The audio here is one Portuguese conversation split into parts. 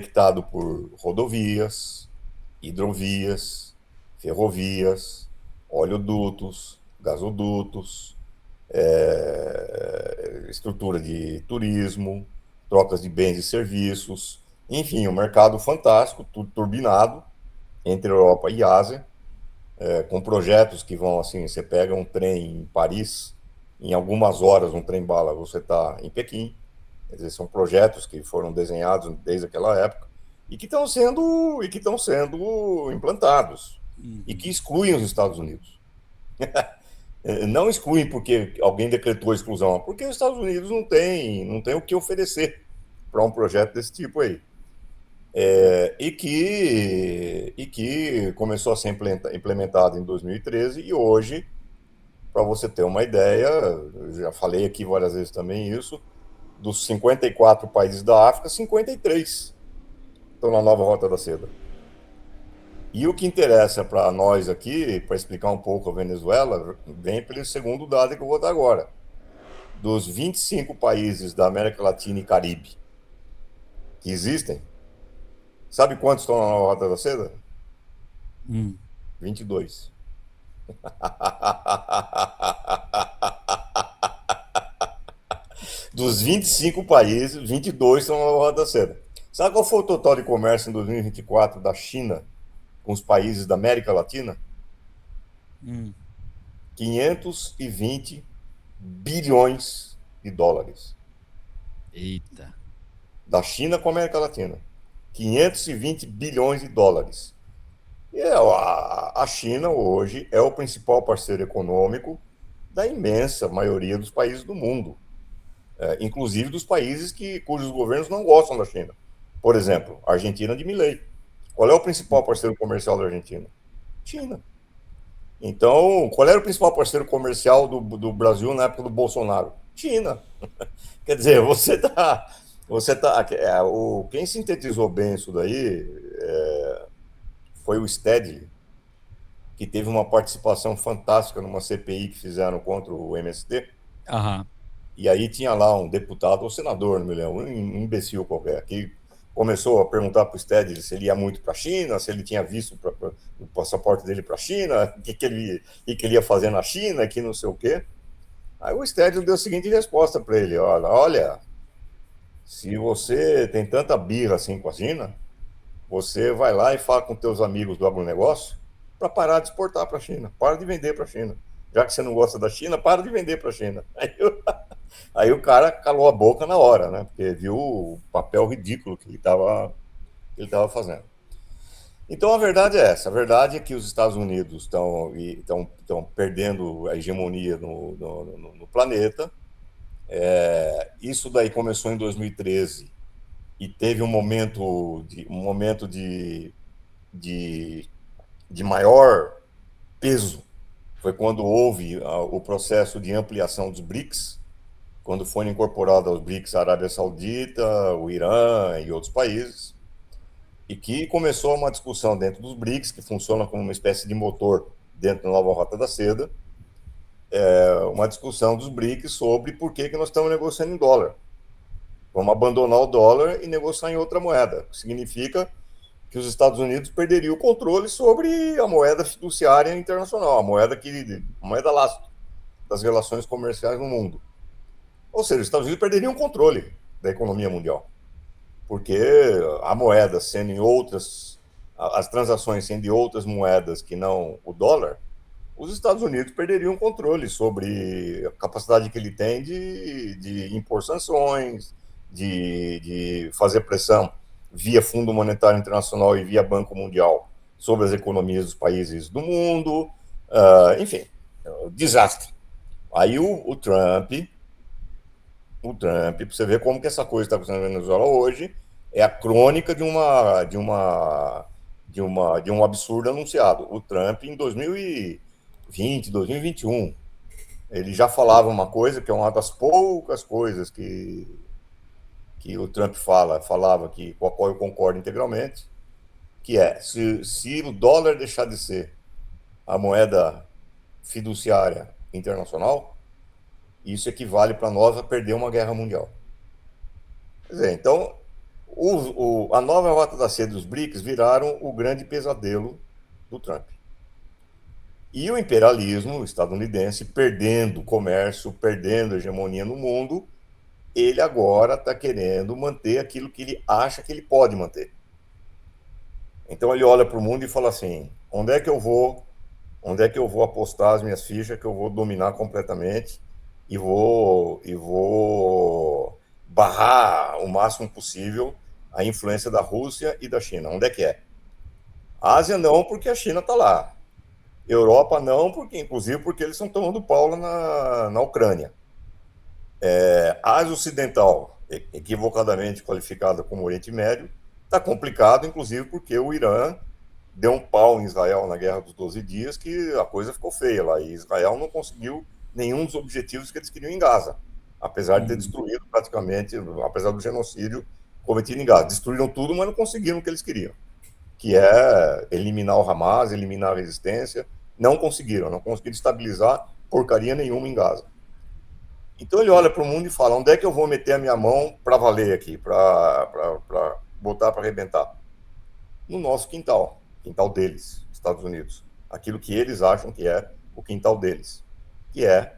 conectado por rodovias, hidrovias, ferrovias, oleodutos, gasodutos, estrutura de turismo, trocas de bens e serviços, enfim, um mercado fantástico, tudo turbinado entre Europa e Ásia, com projetos que vão assim, você pega um trem em Paris, em algumas horas um trem-bala você está em Pequim. Quer dizer, são projetos que foram desenhados desde aquela época e que estão sendo implantados e que excluem os Estados Unidos. Não excluem porque alguém decretou a exclusão, porque os Estados Unidos não tem o que oferecer para um projeto desse tipo aí. E que começou a ser implementado em 2013 e hoje, para você ter uma ideia, eu já falei aqui várias vezes também isso, dos 54 países da África, 53 estão na nova Rota da Seda. E o que interessa para nós aqui, para explicar um pouco a Venezuela, vem pelo segundo dado que eu vou dar agora. Dos 25 países da América Latina e Caribe que existem, sabe quantos estão na nova Rota da Seda? Hum. 22. Dos 25 países, 22 estão na nova Rota da Seda. Sabe qual foi o total de comércio em 2024 da China com os países da América Latina? Hum. 520 bilhões de dólares. Eita. Da China com a América Latina. 520 bilhões de dólares. E a China hoje é o principal parceiro econômico da imensa maioria dos países do mundo, inclusive dos países cujos governos não gostam da China. Por exemplo, a Argentina de Milei. Qual é o principal parceiro comercial da Argentina? China. Então, qual era o principal parceiro comercial do Brasil na época do Bolsonaro? China. Quer dizer, quem sintetizou bem isso daí foi o Stedley, que teve uma participação fantástica numa CPI que fizeram contra o MST. Aham. E aí tinha lá um deputado, ou senador, não me lembro, um imbecil qualquer, que começou a perguntar para o Stedley se ele ia muito para a China, se ele tinha visto o passaporte dele para a China, o que ele ia fazer na China, que não sei o quê. Aí o Stedley deu a seguinte resposta para ele: olha, se você tem tanta birra assim com a China, você vai lá e fala com teus amigos do agronegócio para parar de exportar para a China, para de vender para a China. Já que você não gosta da China, para de vender para a China. Aí o cara calou a boca na hora, né? Porque viu o papel ridículo que ele tava fazendo. Então a verdade é essa: a verdade é que os Estados Unidos estão perdendo a hegemonia no planeta. Isso daí começou em 2013 e teve um momento de maior peso. Foi quando houve o processo de ampliação dos BRICS, quando foram incorporados aos BRICS a Arábia Saudita, o Irã e outros países, e que começou uma discussão dentro dos BRICS, que funciona como uma espécie de motor dentro da nova Rota da Seda, uma discussão dos BRICS sobre por que nós estamos negociando em dólar. Vamos abandonar o dólar e negociar em outra moeda, que significa que os Estados Unidos perderiam o controle sobre a moeda fiduciária internacional, a moeda lastro das relações comerciais no mundo. Ou seja, os Estados Unidos perderiam o controle da economia mundial, porque a moeda sendo em outras, as transações sendo em outras moedas que não o dólar, os Estados Unidos perderiam o controle sobre a capacidade que ele tem de impor sanções, de fazer pressão via Fundo Monetário Internacional e via Banco Mundial sobre as economias dos países do mundo, enfim, desastre. Aí o Trump, para você ver como que essa coisa está acontecendo na Venezuela hoje, é a crônica de um absurdo anunciado. O Trump, em 2020, 2021, ele já falava uma coisa que é uma das poucas coisas que o Trump falava com a qual eu concordo integralmente, que é, se o dólar deixar de ser a moeda fiduciária internacional, isso equivale para nós a perder uma guerra mundial. Quer dizer, então, A nova rota da seda dos BRICS viraram o grande pesadelo do Trump. E o imperialismo estadunidense, perdendo comércio, perdendo hegemonia no mundo, ele agora está querendo manter aquilo que ele acha que ele pode manter. Então ele olha para o mundo e fala assim: onde é que eu vou? Onde é que eu vou apostar as minhas fichas que eu vou dominar completamente e vou barrar o máximo possível a influência da Rússia e da China? Onde é que é? A Ásia não, porque a China está lá. Europa não, inclusive porque eles estão tomando pau na Ucrânia. A Ásia Ocidental, equivocadamente qualificada como Oriente Médio, está complicado, inclusive porque o Irã deu um pau em Israel na Guerra dos 12 Dias, que a coisa ficou feia lá. E Israel não conseguiu nenhum dos objetivos que eles queriam em Gaza, apesar de ter destruído praticamente, apesar do genocídio cometido em Gaza. Destruíram tudo, mas não conseguiram o que eles queriam, que é eliminar o Hamas, eliminar a resistência. Não conseguiram estabilizar porcaria nenhuma em Gaza. Então ele olha para o mundo e fala: onde é que eu vou meter a minha mão para valer aqui, para botar para arrebentar? No nosso quintal, quintal deles, Estados Unidos. Aquilo que eles acham que é o quintal deles, que é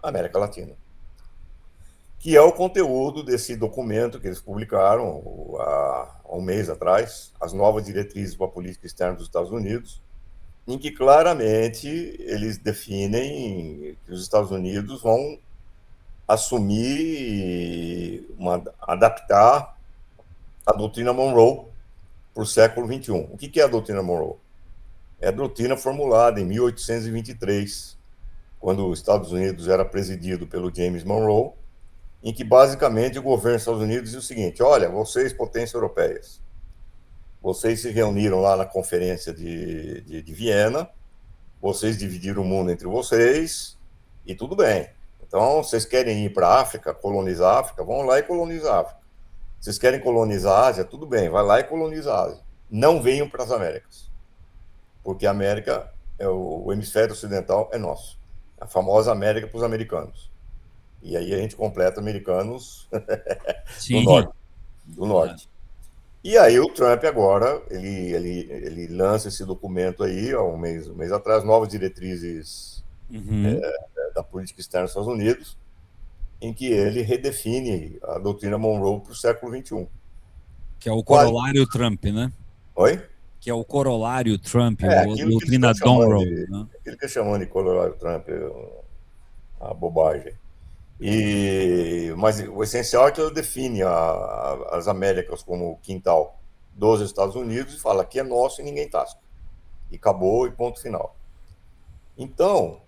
a América Latina. Que é o conteúdo desse documento que eles publicaram há um mês atrás, as novas diretrizes para a política externa dos Estados Unidos, em que claramente eles definem que os Estados Unidos vão assumir, adaptar a doutrina Monroe para o século XXI. O que é a doutrina Monroe? É a doutrina formulada em 1823, quando os Estados Unidos era presidido pelo James Monroe, em que basicamente o governo dos Estados Unidos dizia o seguinte: olha, vocês, potências europeias, vocês se reuniram lá na conferência de Viena, vocês dividiram o mundo entre vocês, e tudo bem. Então, vocês querem ir para a África, colonizar a África, vão lá e colonizar a África. Vocês querem colonizar a Ásia, tudo bem, vai lá e coloniza a Ásia. Não venham para as Américas, porque a América, o hemisfério ocidental é nosso. A famosa América para os americanos. E aí a gente completa americanos do Sim. norte. Do norte. E aí o Trump agora, ele lança esse documento aí, há um mês atrás, novas diretrizes da política externa dos Estados Unidos, em que ele redefine a doutrina Monroe para o século XXI. Que é o corolário Trump, né? Oi? Que é o corolário Trump, a Aquilo que eles doutrina estão chamando Monroe, né? aquilo que chamando de corolário Trump, a bobagem. Mas o essencial é que ele define as Américas como quintal dos Estados Unidos e fala: aqui é nosso e ninguém tasca. E acabou, e ponto final. Então,